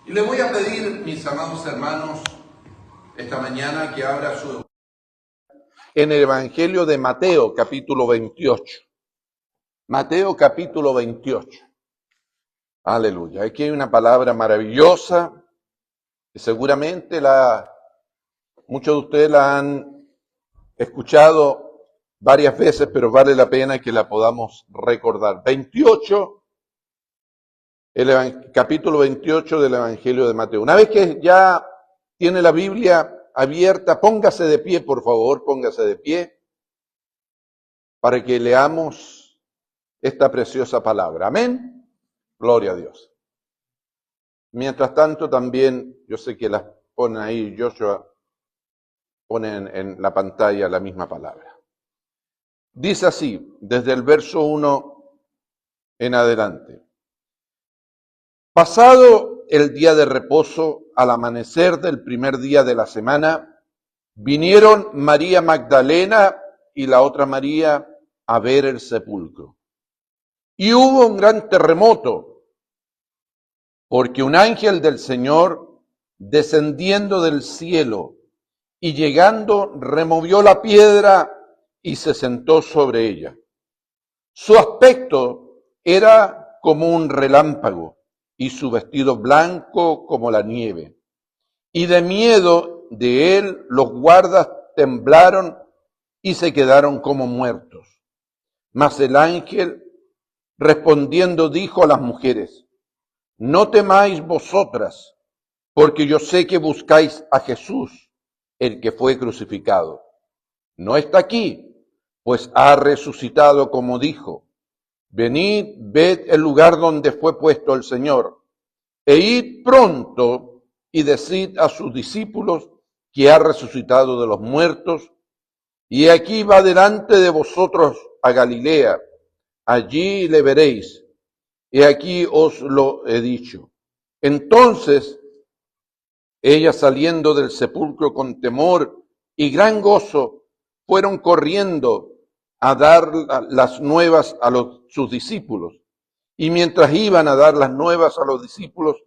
Y le voy a pedir, mis amados hermanos, esta mañana que abra en el Evangelio de Mateo, capítulo 28. Mateo, capítulo 28. Aleluya. Aquí hay una palabra maravillosa que seguramente muchos de ustedes la han escuchado varias veces, pero vale la pena que la podamos recordar. 28, capítulo 28 del Evangelio de Mateo. Una vez que ya tiene la Biblia abierta, póngase de pie, por favor, póngase de pie, para que leamos esta preciosa palabra. Amén. Gloria a Dios. Mientras tanto, también, yo sé que las pone ahí, Joshua pone en la pantalla la misma palabra. Dice así, desde el verso 1 en adelante. Pasado el día de reposo, al amanecer del primer día de la semana, vinieron María Magdalena y la otra María a ver el sepulcro. Y hubo un gran terremoto, porque un ángel del Señor, descendiendo del cielo y llegando, removió la piedra y se sentó sobre ella. Su aspecto era como un relámpago y su vestido blanco como la nieve. Y de miedo de él los guardas temblaron y se quedaron como muertos. Mas el ángel, respondiendo, dijo a las mujeres: no temáis vosotras, porque yo sé que buscáis a Jesús, el que fue crucificado. No está aquí, pues ha resucitado como dijo. Venid, ved el lugar donde fue puesto el Señor, e id pronto y decid a sus discípulos que ha resucitado de los muertos, y aquí va delante de vosotros a Galilea, allí le veréis. Y aquí os lo he dicho. Entonces, ellas saliendo del sepulcro con temor y gran gozo, fueron corriendo a dar las nuevas a sus discípulos. Y mientras iban a dar las nuevas a los discípulos,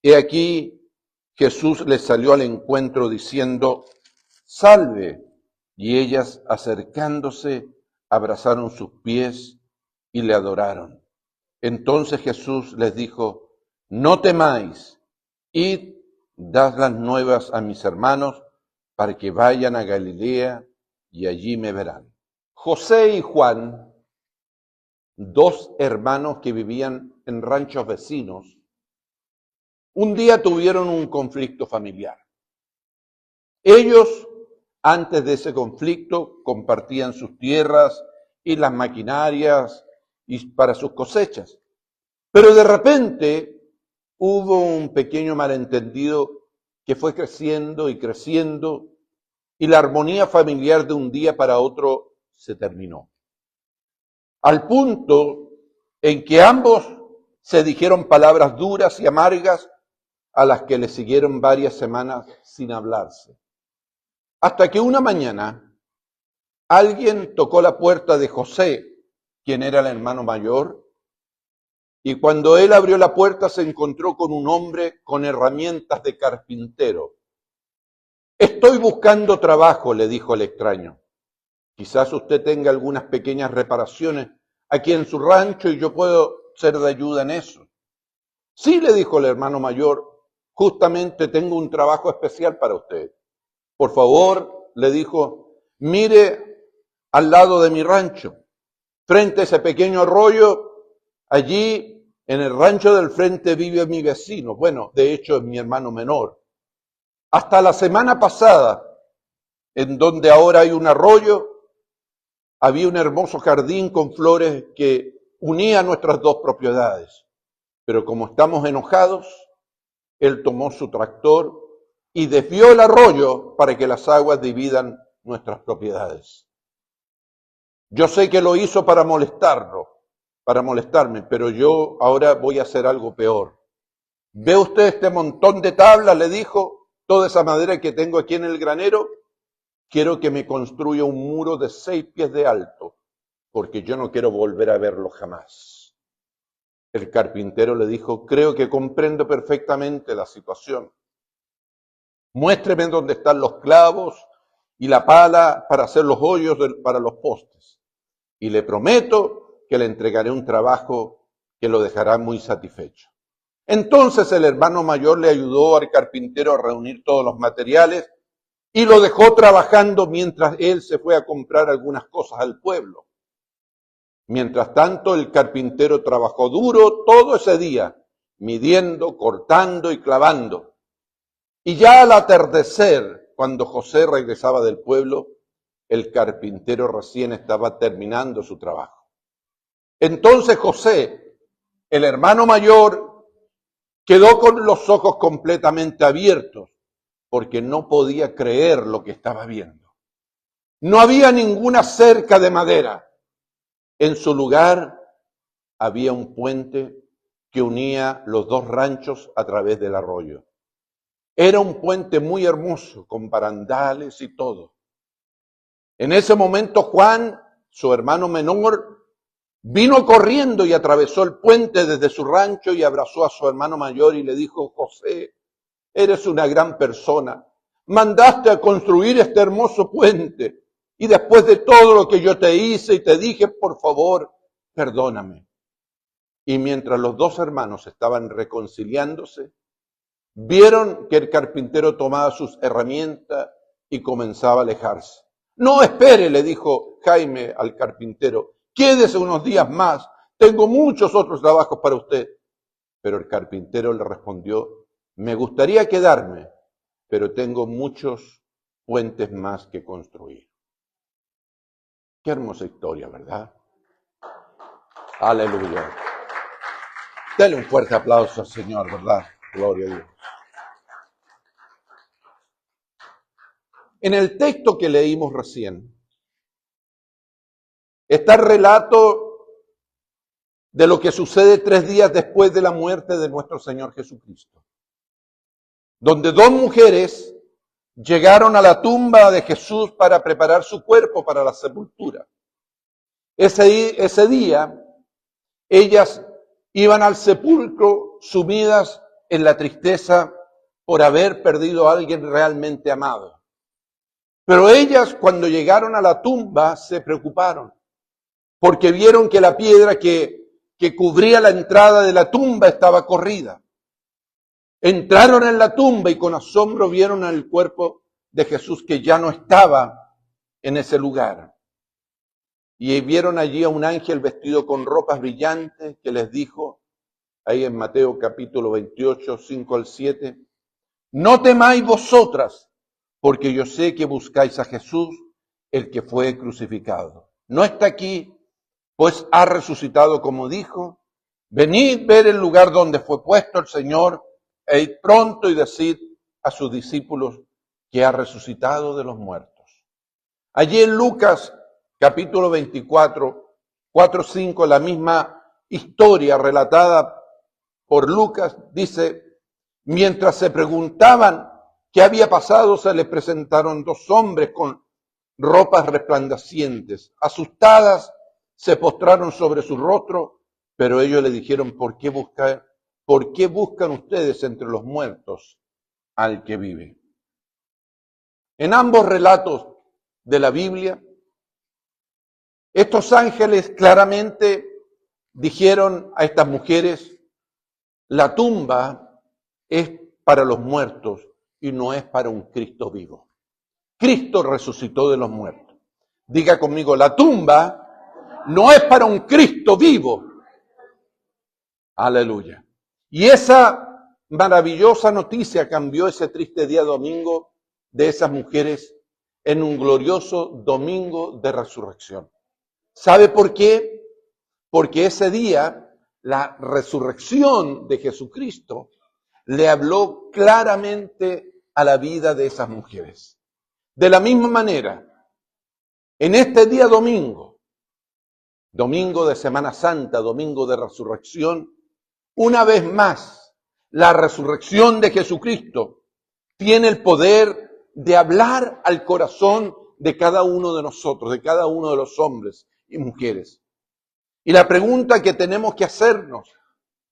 he aquí Jesús les salió al encuentro diciendo: salve. Y ellas, acercándose, abrazaron sus pies y le adoraron. Entonces Jesús les dijo: no temáis, id, dad las nuevas a mis hermanos, para que vayan a Galilea y allí me verán. José y Juan, dos hermanos que vivían en ranchos vecinos, un día tuvieron un conflicto familiar. Ellos, antes de ese conflicto, compartían sus tierras y las maquinarias y para sus cosechas. Pero de repente hubo un pequeño malentendido que fue creciendo y creciendo, y la armonía familiar de un día para otro se terminó. Al punto en que ambos se dijeron palabras duras y amargas, a las que le siguieron varias semanas sin hablarse. Hasta que una mañana alguien tocó la puerta de José, quien era el hermano mayor, y cuando él abrió la puerta se encontró con un hombre con herramientas de carpintero. Estoy buscando trabajo, le dijo el extraño. Quizás usted tenga algunas pequeñas reparaciones aquí en su rancho y yo puedo ser de ayuda en eso. Sí, le dijo el hermano mayor, justamente tengo un trabajo especial para usted. Por favor, le dijo, mire al lado de mi rancho, frente a ese pequeño arroyo, allí en el rancho del frente vive mi vecino. Bueno, de hecho es mi hermano menor. Hasta la semana pasada, en donde ahora hay un arroyo, había un hermoso jardín con flores que unía nuestras dos propiedades. Pero como estamos enojados, él tomó su tractor y desvió el arroyo para que las aguas dividan nuestras propiedades. Yo sé que lo hizo para molestarme, pero yo ahora voy a hacer algo peor. ¿Ve usted este montón de tablas? Le dijo, toda esa madera que tengo aquí en el granero. Quiero que me construya un muro de 6 pies de alto, porque yo no quiero volver a verlo jamás. El carpintero le dijo, creo que comprendo perfectamente la situación. Muéstreme dónde están los clavos y la pala para hacer los hoyos para los postes. Y le prometo que le entregaré un trabajo que lo dejará muy satisfecho. Entonces el hermano mayor le ayudó al carpintero a reunir todos los materiales y lo dejó trabajando mientras él se fue a comprar algunas cosas al pueblo. Mientras tanto, el carpintero trabajó duro todo ese día, midiendo, cortando y clavando. Y ya al atardecer, cuando José regresaba del pueblo, el carpintero recién estaba terminando su trabajo. Entonces José, el hermano mayor, quedó con los ojos completamente abiertos, porque no podía creer lo que estaba viendo. No había ninguna cerca de madera. En su lugar había un puente que unía los dos ranchos a través del arroyo. Era un puente muy hermoso, con barandales y todo. En ese momento Juan, su hermano menor, vino corriendo y atravesó el puente desde su rancho y abrazó a su hermano mayor y le dijo, José, eres una gran persona. Mandaste a construir este hermoso puente y después de todo lo que yo te hice y te dije, por favor, perdóname. Y mientras los dos hermanos estaban reconciliándose, vieron que el carpintero tomaba sus herramientas y comenzaba a alejarse. No espere, le dijo Jaime al carpintero, quédese unos días más, tengo muchos otros trabajos para usted. Pero el carpintero le respondió, me gustaría quedarme, pero tengo muchos puentes más que construir. Qué hermosa historia, ¿verdad? Aleluya. Dale un fuerte aplauso al Señor, ¿verdad? Gloria a Dios. En el texto que leímos recién, está el relato de lo que sucede 3 días después de la muerte de nuestro Señor Jesucristo, donde dos mujeres llegaron a la tumba de Jesús para preparar su cuerpo para la sepultura. Ese día, ellas iban al sepulcro sumidas en la tristeza por haber perdido a alguien realmente amado. Pero ellas, cuando llegaron a la tumba, se preocuparon, porque vieron que la piedra que cubría la entrada de la tumba estaba corrida. Entraron en la tumba y con asombro vieron el cuerpo de Jesús que ya no estaba en ese lugar. Y vieron allí a un ángel vestido con ropas brillantes que les dijo, ahí en Mateo capítulo 28, 5 al 7, no temáis vosotras, porque yo sé que buscáis a Jesús, el que fue crucificado. No está aquí, pues ha resucitado como dijo. Venid ver el lugar donde fue puesto el Señor, e id pronto y decid a sus discípulos que ha resucitado de los muertos. Allí en Lucas capítulo 24, 4, 5, la misma historia relatada por Lucas, dice, mientras se preguntaban qué había pasado, se les presentaron dos hombres con ropas resplandecientes. Asustadas, se postraron sobre su rostro, pero ellos le dijeron, ¿por qué buscan ustedes entre los muertos al que vive? En ambos relatos de la Biblia, estos ángeles claramente dijeron a estas mujeres, la tumba es para los muertos y no es para un Cristo vivo. Cristo resucitó de los muertos. Diga conmigo, la tumba no es para un Cristo vivo. Aleluya. Y esa maravillosa noticia cambió ese triste día domingo de esas mujeres en un glorioso domingo de resurrección. ¿Sabe por qué? Porque ese día la resurrección de Jesucristo le habló claramente a la vida de esas mujeres. De la misma manera, en este día domingo, domingo de Semana Santa, domingo de resurrección, una vez más, la resurrección de Jesucristo tiene el poder de hablar al corazón de cada uno de nosotros, de cada uno de los hombres y mujeres. Y la pregunta que tenemos que hacernos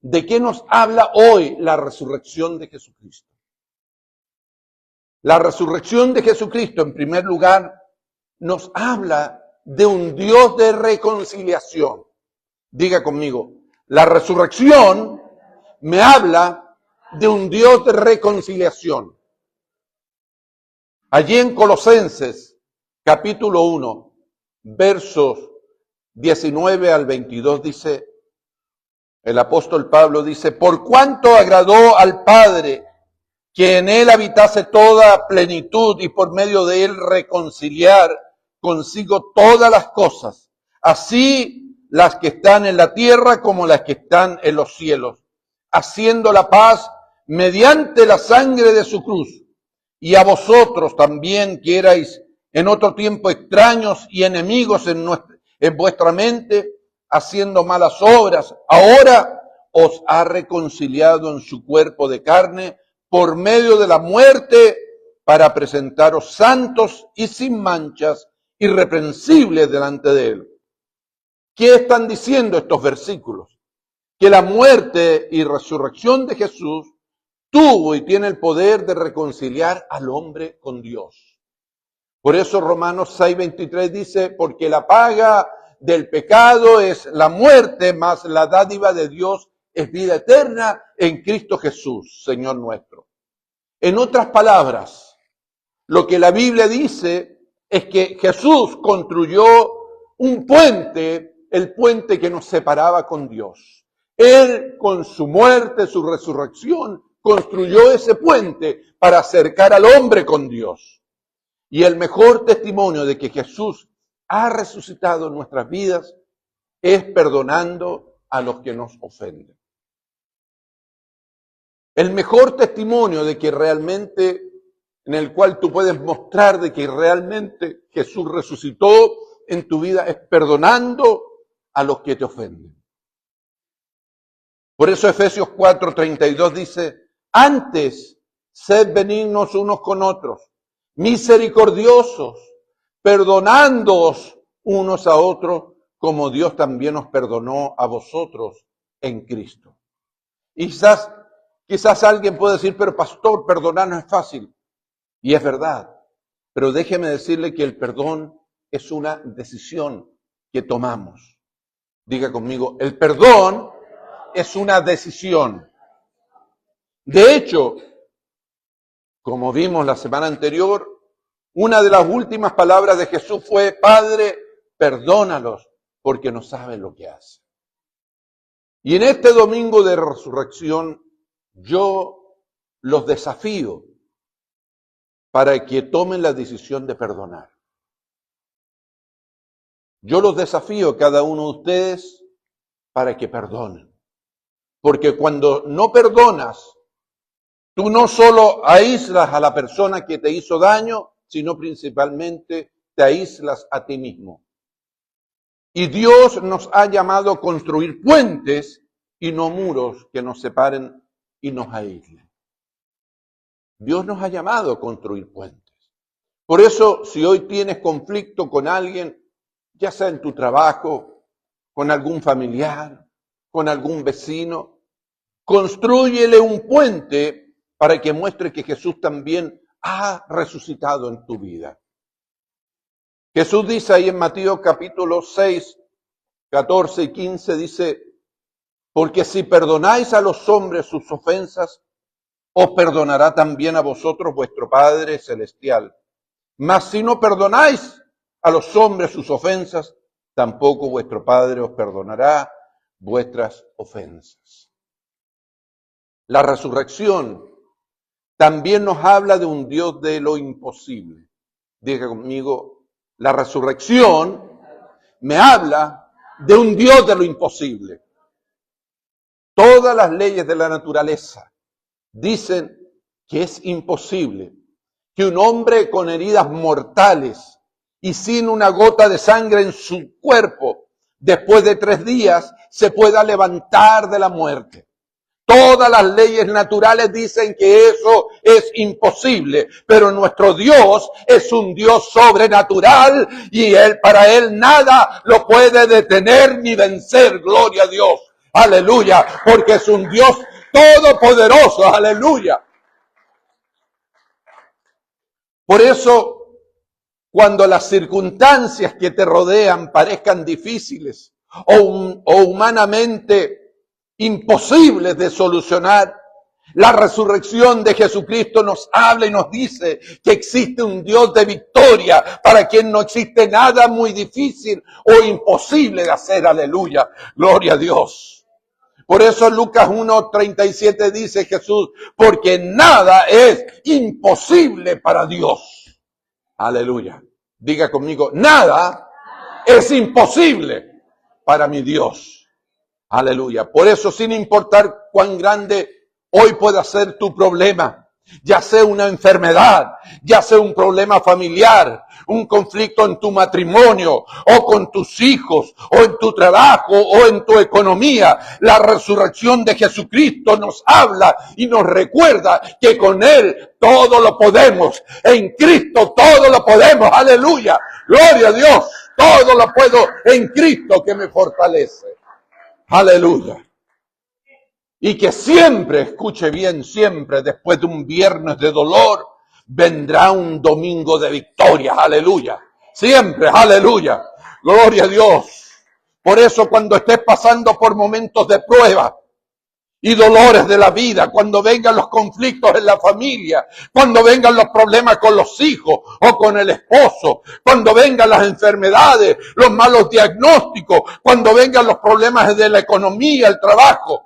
¿De qué nos habla hoy la resurrección de Jesucristo? La resurrección de Jesucristo, en primer lugar, nos habla de un Dios de reconciliación. Diga conmigo, la resurrección me habla de un Dios de reconciliación. Allí en Colosenses, capítulo 1, versos 19 al 22, dice, el apóstol Pablo dice, por cuanto agradó al Padre que en él habitase toda plenitud y por medio de él reconciliar consigo todas las cosas, así las que están en la tierra como las que están en los cielos, haciendo la paz mediante la sangre de su cruz. Y a vosotros también, que erais en otro tiempo extraños y enemigos en vuestra mente, haciendo malas obras, ahora os ha reconciliado en su cuerpo de carne por medio de la muerte, para presentaros santos y sin manchas, irreprensibles delante de él. ¿Qué están diciendo estos versículos? Que la muerte y resurrección de Jesús tuvo y tiene el poder de reconciliar al hombre con Dios. Por eso Romanos 6:23 dice, porque la paga del pecado es la muerte, mas la dádiva de Dios es vida eterna en Cristo Jesús, Señor nuestro. En otras palabras, lo que la Biblia dice es que Jesús construyó un puente, el puente que nos separaba con Dios. Él, con su muerte, su resurrección, construyó ese puente para acercar al hombre con Dios. Y el mejor testimonio de que Jesús ha resucitado en nuestras vidas es perdonando a los que nos ofenden. El mejor testimonio de que realmente, en el cual tú puedes mostrar de que realmente Jesús resucitó en tu vida, es perdonando a los que te ofenden. Por eso Efesios 4:32 dice, antes, sed benignos unos con otros, misericordiosos, perdonándoos unos a otros, como Dios también os perdonó a vosotros en Cristo. Y quizás alguien puede decir, pero pastor, perdonar no es fácil. Y es verdad, pero déjeme decirle que el perdón es una decisión que tomamos. Diga conmigo, el perdón es una decisión. De hecho, como vimos la semana anterior, una de las últimas palabras de Jesús fue, Padre, perdónalos, porque no saben lo que hacen. Y en este domingo de resurrección, yo los desafío para que tomen la decisión de perdonar. Yo los desafío a cada uno de ustedes para que perdonen. Porque cuando no perdonas, tú no solo aíslas a la persona que te hizo daño, sino principalmente te aíslas a ti mismo. Y Dios nos ha llamado a construir puentes y no muros que nos separen y nos aíslen. Dios nos ha llamado a construir puentes. Por eso, si hoy tienes conflicto con alguien, ya sea en tu trabajo, con algún familiar, con algún vecino, constrúyele un puente para que muestre que Jesús también ha resucitado en tu vida. Jesús dice ahí en Mateo capítulo 6, 14 y 15, dice, porque si perdonáis a los hombres sus ofensas, os perdonará también a vosotros vuestro Padre Celestial. Mas si no perdonáis a los hombres sus ofensas, tampoco vuestro Padre os perdonará vuestras ofensas. La resurrección también nos habla de un Dios de lo imposible. Diga conmigo, la resurrección me habla de un Dios de lo imposible. Todas las leyes de la naturaleza dicen que es imposible que un hombre con heridas mortales y sin una gota de sangre en su cuerpo, después de 3 días, se pueda levantar de la muerte. Todas las leyes naturales dicen que eso es imposible, pero nuestro Dios es un Dios sobrenatural y para Él nada lo puede detener ni vencer. Gloria a Dios. aleluya, porque es un Dios todopoderoso, aleluya. Por eso, cuando las circunstancias que te rodean parezcan difíciles o humanamente imposibles de solucionar, la resurrección de Jesucristo nos habla y nos dice que existe un Dios de victoria para quien no existe nada muy difícil o imposible de hacer. Aleluya. Gloria a Dios. Por eso Lucas 1:37 dice Jesús, porque nada es imposible para Dios. Aleluya. Diga conmigo, nada es imposible para mi Dios. Aleluya. Por eso, sin importar cuán grande hoy pueda ser tu problema, ya sea una enfermedad, ya sea un problema familiar, un conflicto en tu matrimonio, o con tus hijos, o en tu trabajo, o en tu economía, la resurrección de Jesucristo nos habla y nos recuerda que con Él todo lo podemos. En Cristo todo lo podemos. Aleluya. Gloria a Dios. Todo lo puedo en Cristo que me fortalece. Aleluya. Y que siempre, escuche bien, siempre después de un viernes de dolor, vendrá un domingo de victoria. Aleluya. Siempre, aleluya. Gloria a Dios. Por eso cuando estés pasando por momentos de prueba y dolores de la vida, cuando vengan los conflictos en la familia, cuando vengan los problemas con los hijos o con el esposo, cuando vengan las enfermedades, los malos diagnósticos, cuando vengan los problemas de la economía, el trabajo,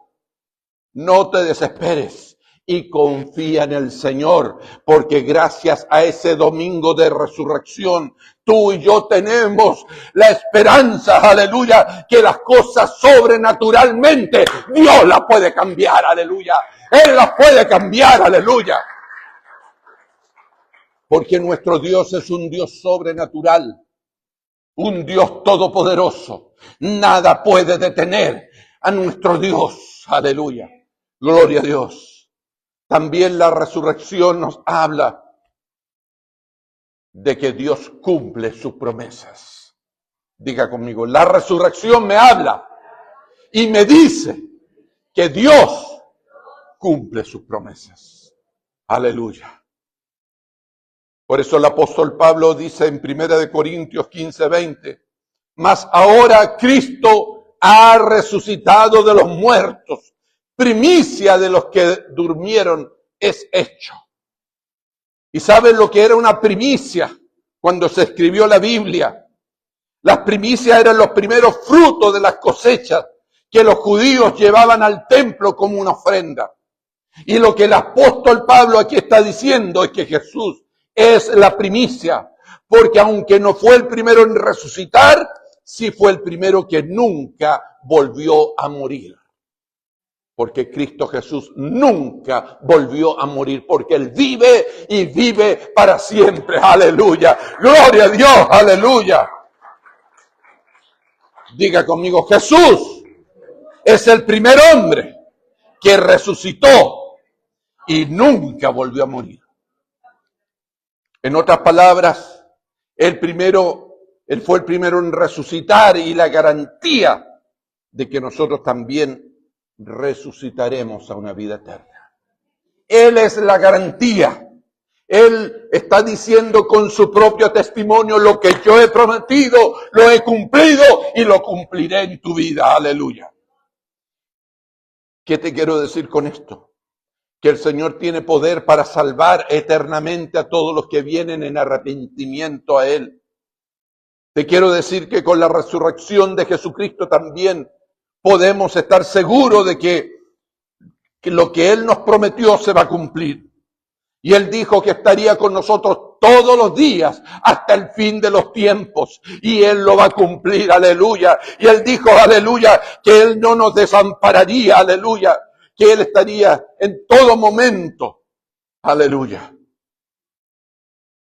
no te desesperes y confía en el Señor, porque gracias a ese domingo de resurrección, tú y yo tenemos la esperanza, aleluya, que las cosas sobrenaturalmente Dios las puede cambiar, aleluya. Él las puede cambiar, aleluya. Porque nuestro Dios es un Dios sobrenatural, un Dios todopoderoso. Nada puede detener a nuestro Dios, aleluya. Gloria a Dios. También la resurrección nos habla de que Dios cumple sus promesas. Diga conmigo, la resurrección me habla y me dice que Dios cumple sus promesas. Aleluya. Por eso el apóstol Pablo dice en 1 Corintios 15:20, mas ahora Cristo ha resucitado de los muertos, primicia de los que durmieron es hecho. ¿Y saben lo que era una primicia cuando se escribió la Biblia? Las primicias eran los primeros frutos de las cosechas que los judíos llevaban al templo como una ofrenda. Y lo que el apóstol Pablo aquí está diciendo es que Jesús es la primicia, porque aunque no fue el primero en resucitar, sí fue el primero que nunca volvió a morir. Porque Cristo Jesús nunca volvió a morir, porque Él vive y vive para siempre. Aleluya. Gloria a Dios. Aleluya. Diga conmigo, Jesús es el primer hombre que resucitó y nunca volvió a morir. En otras palabras, Él fue el primero en resucitar y la garantía de que nosotros también resucitaremos a una vida eterna. Él es la garantía. Él está diciendo con su propio testimonio, lo que yo he prometido, lo he cumplido y lo cumpliré en tu vida. Aleluya. ¿Qué te quiero decir con esto? Que el Señor tiene poder para salvar eternamente a todos los que vienen en arrepentimiento a Él. Te quiero decir que con la resurrección de Jesucristo también podemos estar seguros de que lo que Él nos prometió se va a cumplir. Y Él dijo que estaría con nosotros todos los días hasta el fin de los tiempos. Y Él lo va a cumplir, aleluya. Y Él dijo, aleluya, que Él no nos desampararía, aleluya. Que Él estaría en todo momento, aleluya.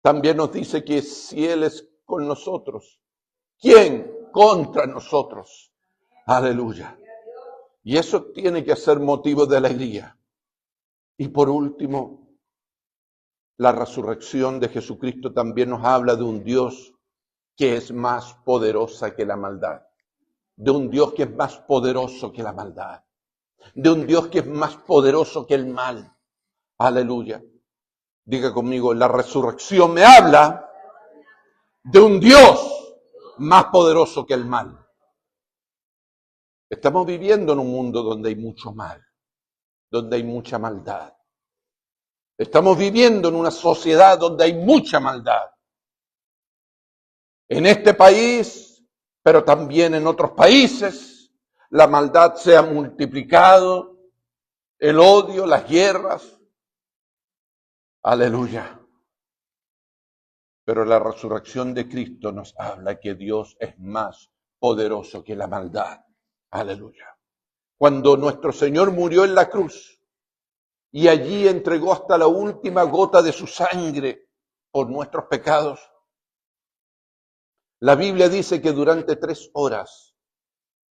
También nos dice que si Él es con nosotros, ¿quién contra nosotros? Aleluya. Y eso tiene que ser motivo de alegría. Y por último, la resurrección de Jesucristo también nos habla de un Dios que es más poderosa que la maldad. de un Dios que es más poderoso que la maldad, de un Dios que es más poderoso que el mal. Aleluya. Diga conmigo, la resurrección me habla de un Dios más poderoso que el mal. Estamos viviendo en un mundo donde hay mucho mal, donde hay mucha maldad. Estamos viviendo en una sociedad donde hay mucha maldad. En este país, pero también en otros países, la maldad se ha multiplicado, el odio, las guerras. Aleluya. Pero la resurrección de Cristo nos habla que Dios es más poderoso que la maldad. Aleluya. Cuando nuestro Señor murió en la cruz y allí entregó hasta la última gota de su sangre por nuestros pecados, la Biblia dice que durante 3 horas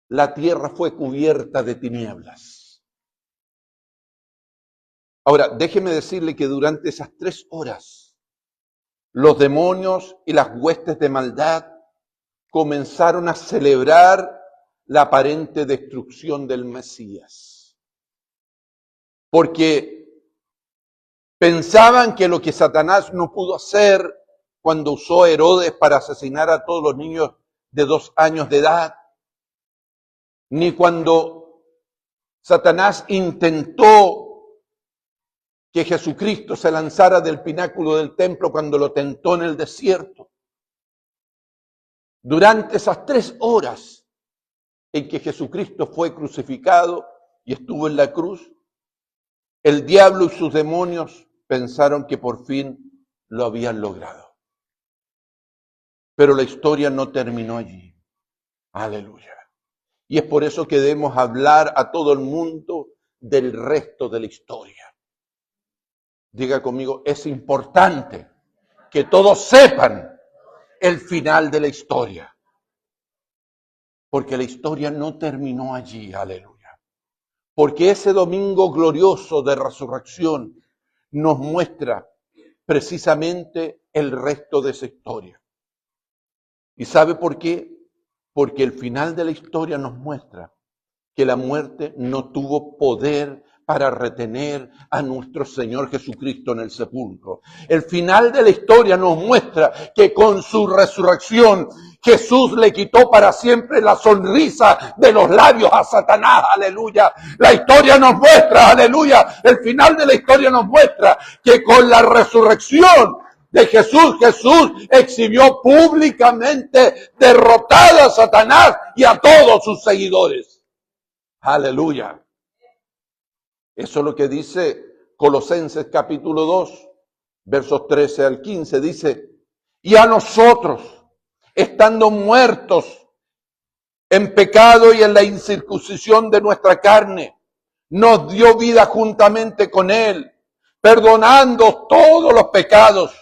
la tierra fue cubierta de tinieblas. Ahora, déjeme decirle que durante esas 3 horas, los demonios y las huestes de maldad comenzaron a celebrar la aparente destrucción del Mesías. Porque pensaban que lo que Satanás no pudo hacer cuando usó a Herodes para asesinar a todos los niños de 2 años de edad, ni cuando Satanás intentó que Jesucristo se lanzara del pináculo del templo cuando lo tentó en el desierto. Durante esas 3 horas en que Jesucristo fue crucificado y estuvo en la cruz, el diablo y sus demonios pensaron que por fin lo habían logrado. Pero la historia no terminó allí. Aleluya. Y es por eso que debemos hablar a todo el mundo del resto de la historia. Diga conmigo, es importante que todos sepan el final de la historia. Porque la historia no terminó allí, aleluya. Porque ese domingo glorioso de resurrección nos muestra precisamente el resto de esa historia. ¿Y sabe por qué? Porque el final de la historia nos muestra que la muerte no tuvo poder para retener a nuestro Señor Jesucristo en el sepulcro. El final de la historia nos muestra que con su resurrección Jesús le quitó para siempre la sonrisa de los labios a Satanás, aleluya. La historia nos muestra, aleluya, el final de la historia nos muestra que con la resurrección de Jesús, Jesús exhibió públicamente derrotado a Satanás y a todos sus seguidores. Aleluya. Eso es lo que dice Colosenses capítulo 2, versos 13 al 15. Dice, y a nosotros, estando muertos en pecado y en la incircuncisión de nuestra carne, nos dio vida juntamente con Él, perdonando todos los pecados,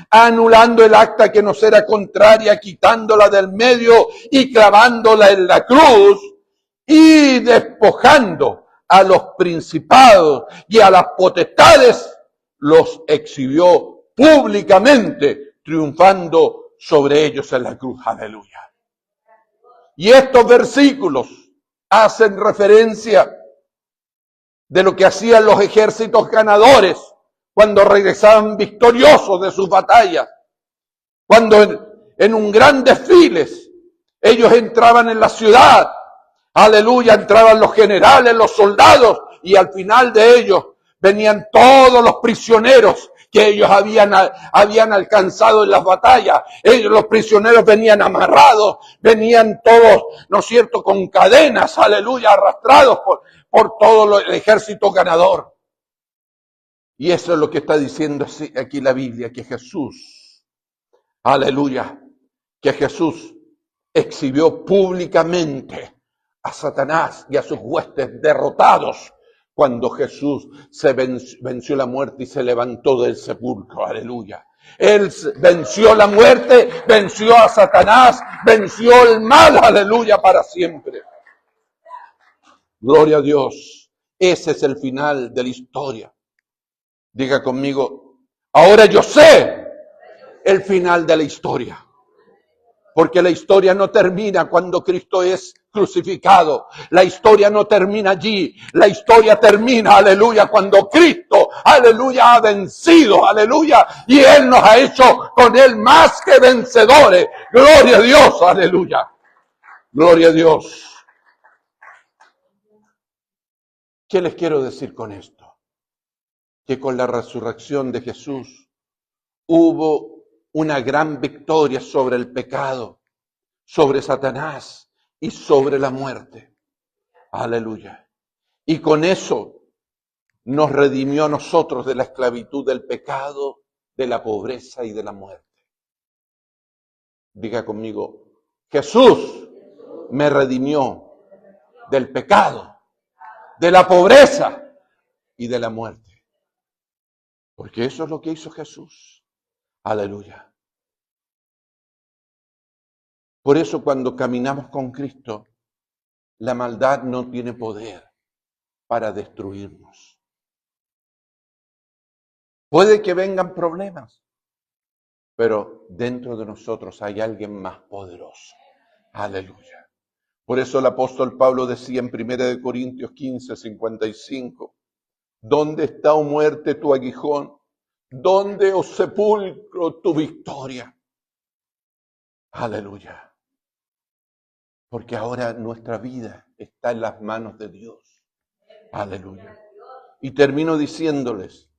anulando el acta que nos era contraria, quitándola del medio y clavándola en la cruz, y despojando a los principados y a las potestades, los exhibió públicamente, triunfando sobre ellos en la cruz. Aleluya. Y estos versículos hacen referencia de lo que hacían los ejércitos ganadores cuando regresaban victoriosos de sus batallas. Cuando en un gran desfile ellos entraban en la ciudad, aleluya, entraban los generales, los soldados, y al final de ellos venían todos los prisioneros que ellos habían alcanzado en las batallas. Ellos, los prisioneros, venían amarrados, venían todos, ¿no es cierto?, con cadenas, aleluya, arrastrados por todo el ejército ganador. Y eso es lo que está diciendo aquí la Biblia, que Jesús, aleluya, que Jesús exhibió públicamente a Satanás y a sus huestes derrotados cuando Jesús se venció la muerte y se levantó del sepulcro. Aleluya. Él venció la muerte, venció a Satanás, venció el mal, aleluya, para siempre. Gloria a Dios. Ese es el final de la historia. Diga conmigo, ahora yo sé el final de la historia. Porque la historia no termina cuando Cristo es crucificado. La historia no termina allí. La historia termina, aleluya, cuando Cristo, aleluya, ha vencido, aleluya, y Él nos ha hecho con Él más que vencedores. Gloria a Dios, aleluya. Gloria a Dios. ¿Qué les quiero decir con esto? Que con la resurrección de Jesús hubo una gran victoria sobre el pecado, sobre Satanás y sobre la muerte. Aleluya. Y con eso nos redimió a nosotros de la esclavitud del pecado, de la pobreza y de la muerte. Diga conmigo, Jesús me redimió del pecado, de la pobreza y de la muerte. Porque eso es lo que hizo Jesús. Aleluya. Por eso cuando caminamos con Cristo, la maldad no tiene poder para destruirnos. Puede que vengan problemas, pero dentro de nosotros hay alguien más poderoso. Aleluya. Por eso el apóstol Pablo decía en 1 Corintios 15, 55, ¿dónde está, oh muerte, tu aguijón? ¿Dónde, oh sepulcro, tu victoria? Aleluya. Porque ahora nuestra vida está en las manos de Dios. Aleluya. Y termino diciéndoles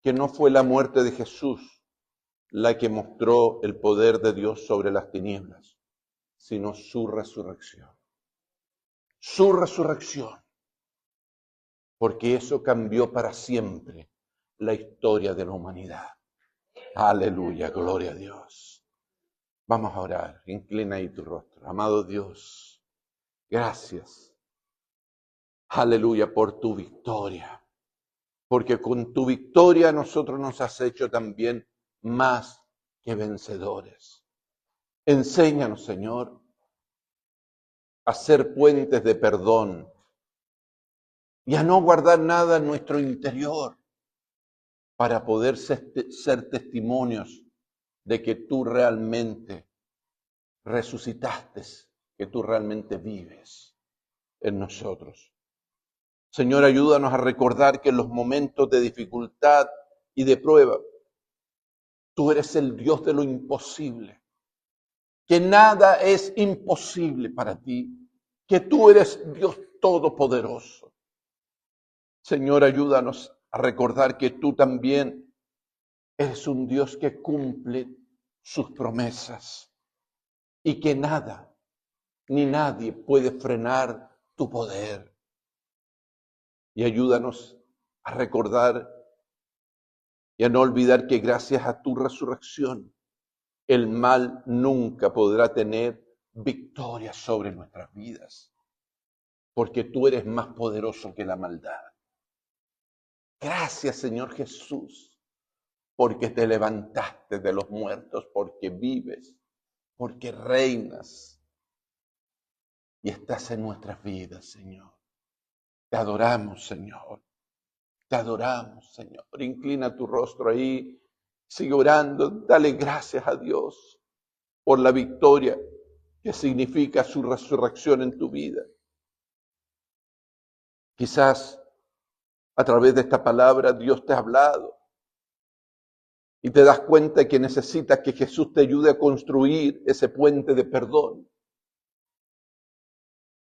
que no fue la muerte de Jesús la que mostró el poder de Dios sobre las tinieblas, sino su resurrección. Su resurrección. Porque eso cambió para siempre la historia de la humanidad. Aleluya, gloria a Dios. Vamos a orar. Inclina ahí tu rostro. Amado Dios, gracias. Aleluya por tu victoria. Porque con tu victoria nosotros nos has hecho también más que vencedores. Enséñanos, Señor, a ser puentes de perdón y a no guardar nada en nuestro interior para poder ser testimonios de que tú realmente resucitaste, que tú realmente vives en nosotros. Señor, ayúdanos a recordar que en los momentos de dificultad y de prueba, tú eres el Dios de lo imposible, que nada es imposible para ti, que tú eres Dios todopoderoso. Señor, ayúdanos a recordar que tú también eres un Dios que cumple sus promesas y que nada ni nadie puede frenar tu poder. Y ayúdanos a recordar y a no olvidar que gracias a tu resurrección, el mal nunca podrá tener victoria sobre nuestras vidas, porque tú eres más poderoso que la maldad. Gracias, Señor Jesús, porque te levantaste de los muertos, porque vives, porque reinas y estás en nuestras vidas, Señor. Te adoramos, Señor. Te adoramos, Señor. Inclina tu rostro ahí, sigue orando, dale gracias a Dios por la victoria que significa su resurrección en tu vida. Quizás a través de esta palabra Dios te ha hablado y te das cuenta que necesitas que Jesús te ayude a construir ese puente de perdón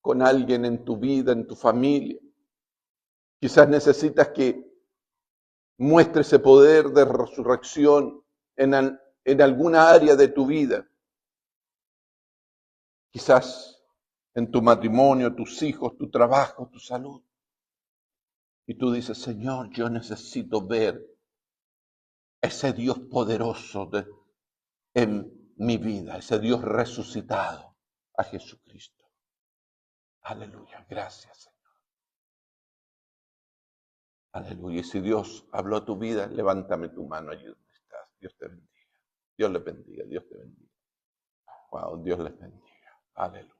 con alguien en tu vida, en tu familia. Quizás necesitas que muestre ese poder de resurrección en alguna área de tu vida. Quizás en tu matrimonio, tus hijos, tu trabajo, tu salud. Y tú dices, Señor, yo necesito ver ese Dios poderoso en mi vida, ese Dios resucitado, a Jesucristo. Aleluya, gracias, Señor. Aleluya. Y si Dios habló a tu vida, levántame tu mano allí donde estás. Dios te bendiga. Dios les bendiga. Dios te bendiga. Wow, Dios les bendiga. Aleluya.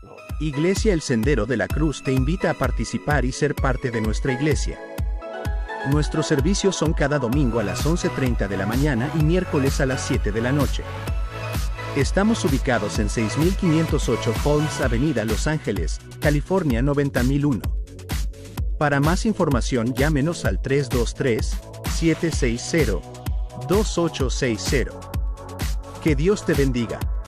Gloria. Iglesia El Sendero de la Cruz te invita a participar y ser parte de nuestra iglesia. Nuestros servicios son cada domingo a las 11:30 de la mañana y miércoles a las 7 de la noche. Estamos ubicados en 6508 Holmes Avenida, Los Ángeles, California 90001. Para más información llámenos al 323-760-2860. Que Dios te bendiga.